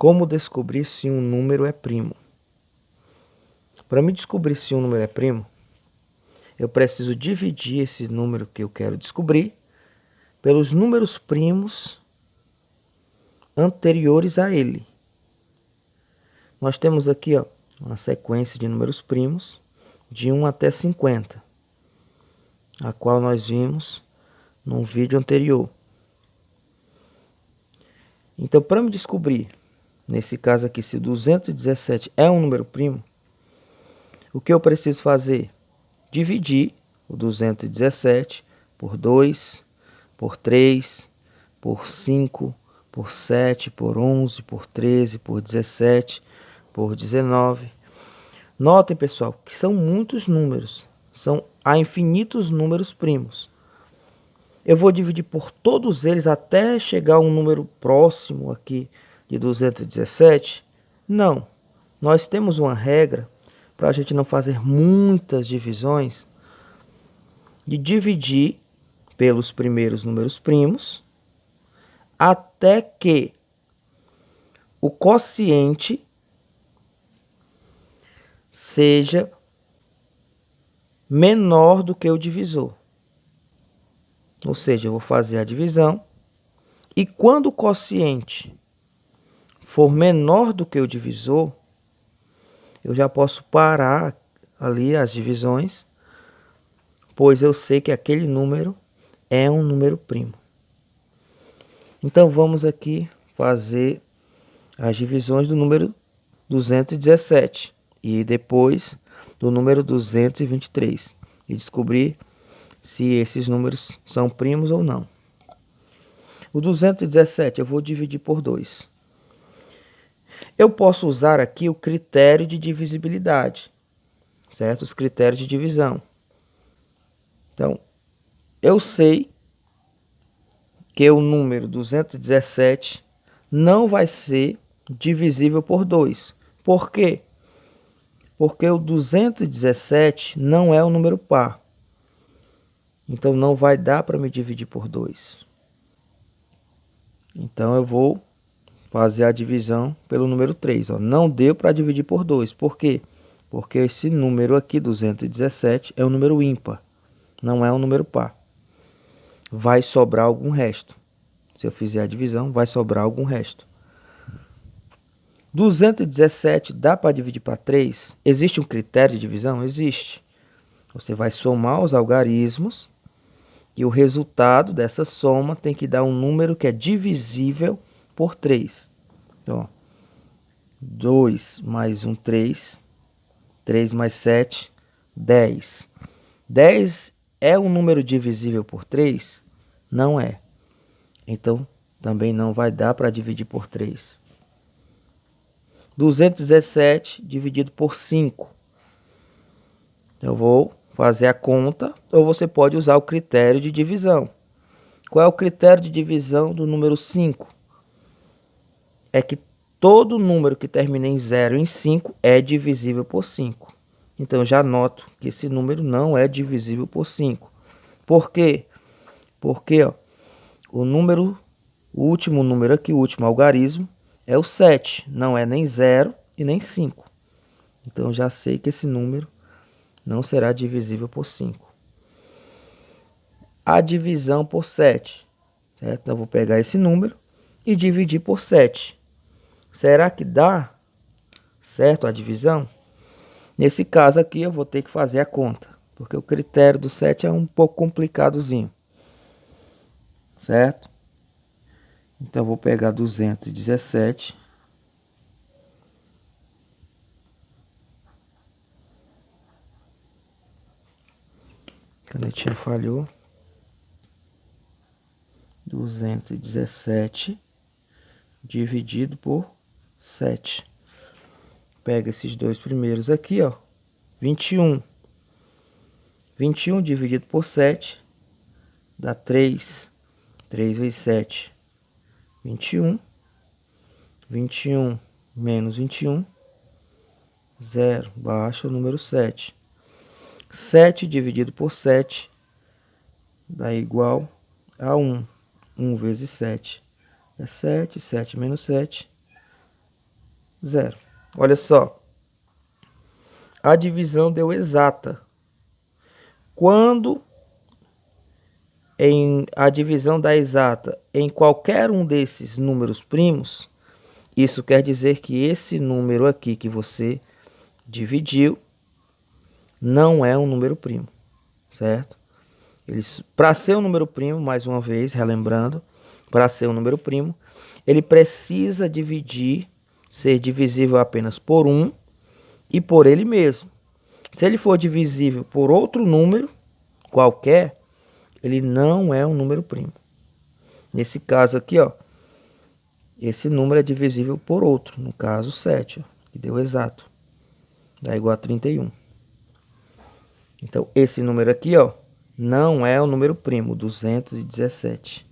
Como descobrir se um número é primo? Para me descobrir se um número é primo, eu preciso dividir esse número que eu quero descobrir pelos números primos anteriores a ele. Nós temos aqui, ó, uma sequência de números primos de 1 até 50, a qual nós vimos num vídeo anterior. Então, para me descobrir, nesse caso aqui, se 217 é um número primo, o que eu preciso fazer? Dividir o 217 por 2, por 3, por 5, por 7, por 11, por 13, por 17, por 19. Notem, pessoal, que são muitos números. Há infinitos números primos. Eu vou dividir por todos eles até chegar a um número próximo aqui de 217? Não. Nós temos uma regra para a gente não fazer muitas divisões, de dividir pelos primeiros números primos até que o quociente seja menor do que o divisor. Ou seja, eu vou fazer a divisão e quando o quociente for menor do que o divisor, eu já posso parar ali as divisões, pois eu sei que aquele número é um número primo. Então vamos aqui fazer as divisões do número 217 e depois do número 223 e descobrir se esses números são primos ou não. O 217 eu vou dividir por 2. Eu posso usar aqui o critério de divisibilidade, certo? Os critérios de divisão. Então, eu sei que o número 217 não vai ser divisível por 2. Por quê? Porque o 217 não é um número par. Então não vai dar para me dividir por 2. Então eu vou fazer a divisão pelo número 3. Ó. Não deu para dividir por 2. Por quê? Porque esse número aqui, 217, é um número ímpar. Não é um número par. Vai sobrar algum resto. Se eu fizer a divisão, vai sobrar algum resto. 217 dá para dividir para 3? Existe um critério de divisão? Existe. Você vai somar os algarismos e o resultado dessa soma tem que dar um número que é divisível por 3. Então, 2 mais 1, 3. 3 mais 7, 10. 10 é um número divisível por 3? Não é. Então, também não vai dar para dividir por 3. 217 dividido por 5. Eu vou fazer a conta, ou você pode usar o critério de divisão. Qual é o critério de divisão do número 5? É que todo número que termina em 0 e em 5 é divisível por 5. Então, já noto que esse número não é divisível por 5. Por quê? Porque ó, o último número aqui, o último algarismo, é o 7. Não é nem 0 e nem 5. Então, já sei que esse número não será divisível por 5. A divisão por 7. Certo? Então, eu vou pegar esse número e dividir por 7. Será que dá certo a divisão? Nesse caso aqui eu vou ter que fazer a conta, porque o critério do 7 é um pouco complicadozinho. Certo? Então eu vou pegar 217. A canetinha falhou. 217 dividido por 7. Pega esses dois primeiros aqui, ó. 21. 21 dividido por 7 dá 3. 3 vezes 7, 21. 21 menos 21, 0. Baixa o número 7. 7 dividido por 7 dá igual a 1. 1 vezes 7 é 7. 7 menos 7, 0. Olha só. A divisão deu exata. Quando a divisão dá exata em qualquer um desses números primos, isso quer dizer que esse número aqui que você dividiu não é um número primo, certo? Para ser um número primo, mais uma vez, relembrando, para ser um número primo, ele precisa ser divisível apenas por 1 e por ele mesmo. Se ele for divisível por outro número qualquer, ele não é um número primo. Nesse caso aqui, ó, esse número é divisível por outro, no caso 7, ó, que deu exato. Dá igual a 31. Então, esse número aqui, ó, não é o número primo, 217.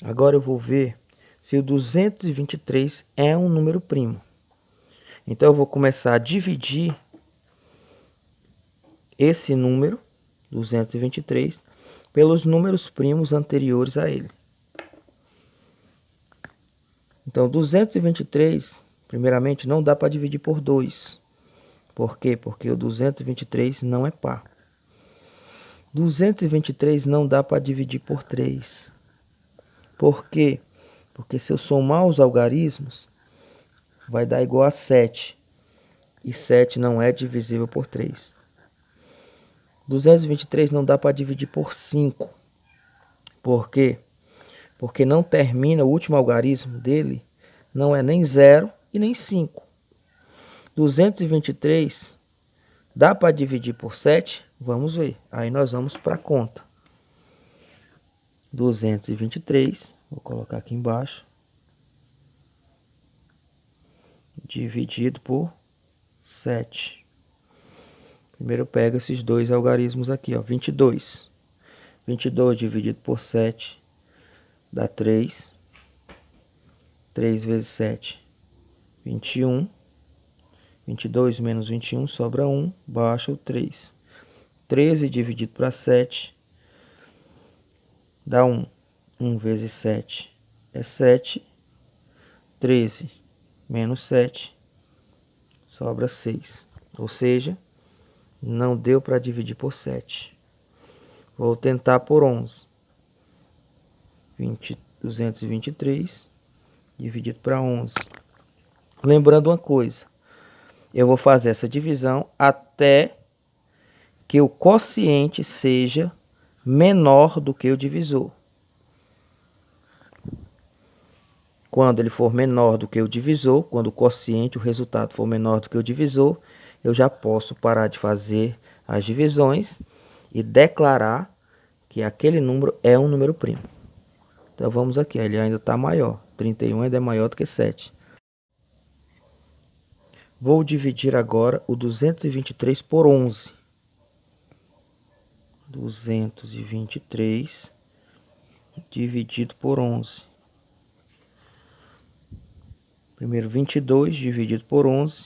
Agora eu vou ver se o 223 é um número primo. Então, eu vou começar a dividir esse número, 223, pelos números primos anteriores a ele. Então, 223, primeiramente, não dá para dividir por 2. Por quê? Porque o 223 não é par. 223 não dá para dividir por 3. Por quê? Porque se eu somar os algarismos, vai dar igual a 7. E 7 não é divisível por 3. 223 não dá para dividir por 5. Por quê? Porque não termina, o último algarismo dele não é nem 0 e nem 5. 223 dá para dividir por 7? Vamos ver. Aí nós vamos para a conta. 223, vou colocar aqui embaixo, dividido por 7. Primeiro eu pego esses dois algarismos aqui, ó, 22. 22 dividido por 7 dá 3. 3 vezes 7, 21. 22 menos 21 sobra 1, baixa o 3. 13 dividido para 7 dá 1. 1 vezes 7 é 7. 13 menos 7 sobra 6. Ou seja, não deu para dividir por 7. Vou tentar por 11. 223 dividido para 11. Lembrando uma coisa, eu vou fazer essa divisão até que o quociente seja menor do que o divisor. Quando ele for menor do que o divisor, quando o quociente, o resultado for menor do que o divisor, eu já posso parar de fazer as divisões e declarar que aquele número é um número primo. Então vamos aqui, ele ainda está maior. 31 ainda é maior do que 7. Vou dividir agora o 223 por 11. 223 dividido por 11. Primeiro 22 dividido por 11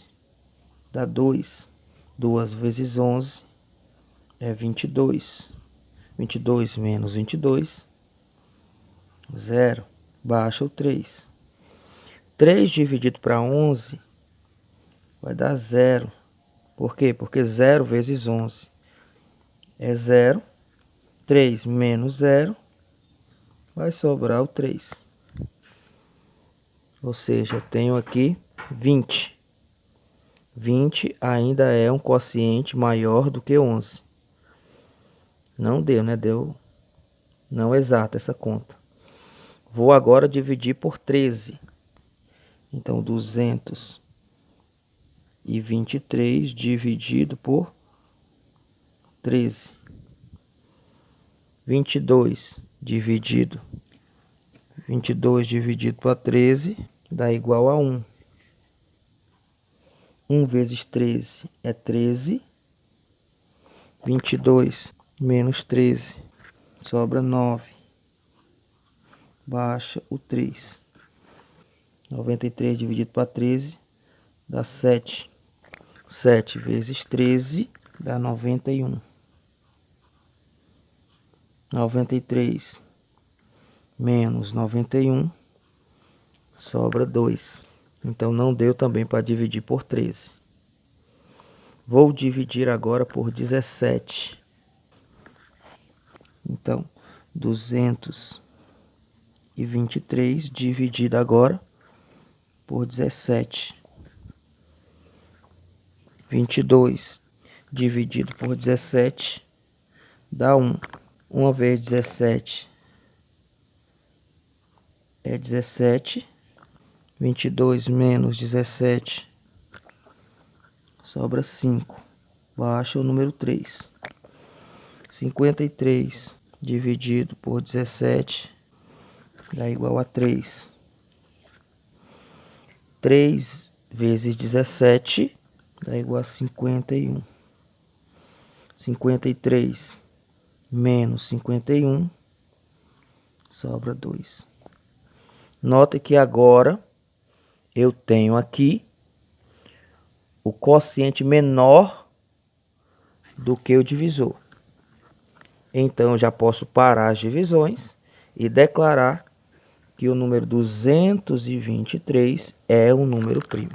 dá 2. 2 vezes 11 é 22. 22 menos 22, 0. Baixa o 3. 3 dividido para 11 vai dar 0. Por quê? Porque 0 vezes 11 é 0. 3 menos 0 vai sobrar o 3. Ou seja, eu tenho aqui 20. 20 ainda é um quociente maior do que 11. Não deu, né? Deu não exata essa conta. Vou agora dividir por 13. Então, 223 dividido por 13. 22 dividido por 13 dá igual a 1. 1 vezes 13 é 13. 22 menos 13 sobra 9. Baixa o 3. 93 dividido por 13 dá 7. 7 vezes 13 dá 91. 93 menos 91 sobra 2. Então não deu também para dividir por 13. Vou dividir agora por 17. Então, 223 dividido agora por 17. 22 dividido por 17 dá 1. 1 vezes 17 é 17. 22 menos 17 sobra 5. Baixa o número 3. 53 dividido por 17 dá igual a 3. 3 vezes 17 dá igual a 51. 53 menos 51 sobra 2. Nota que agora eu tenho aqui o quociente menor do que o divisor. Então eu já posso parar as divisões e declarar que o número 223 é um número primo.